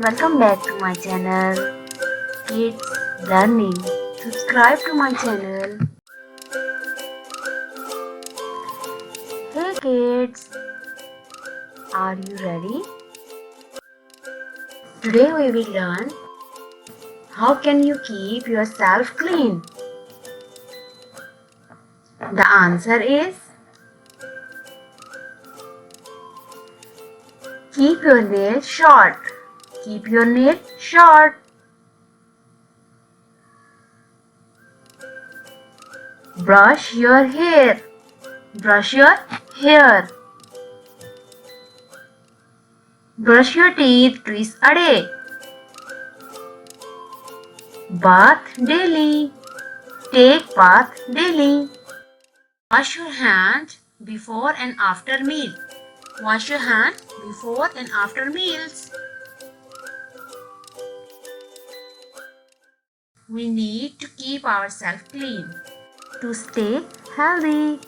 Welcome back to my channel, Kids Learning. Subscribe to my channel. Hey kids, are you ready? Today we will learn how can you keep yourself clean. The answer is keep your nails short. Keep your nails short. Brush your hair. Brush your hair. Brush your teeth twice a day. Bath daily. Take bath daily. Wash your hands before and after meal. Wash your hands before and after meals. We need to keep ourselves clean to stay healthy.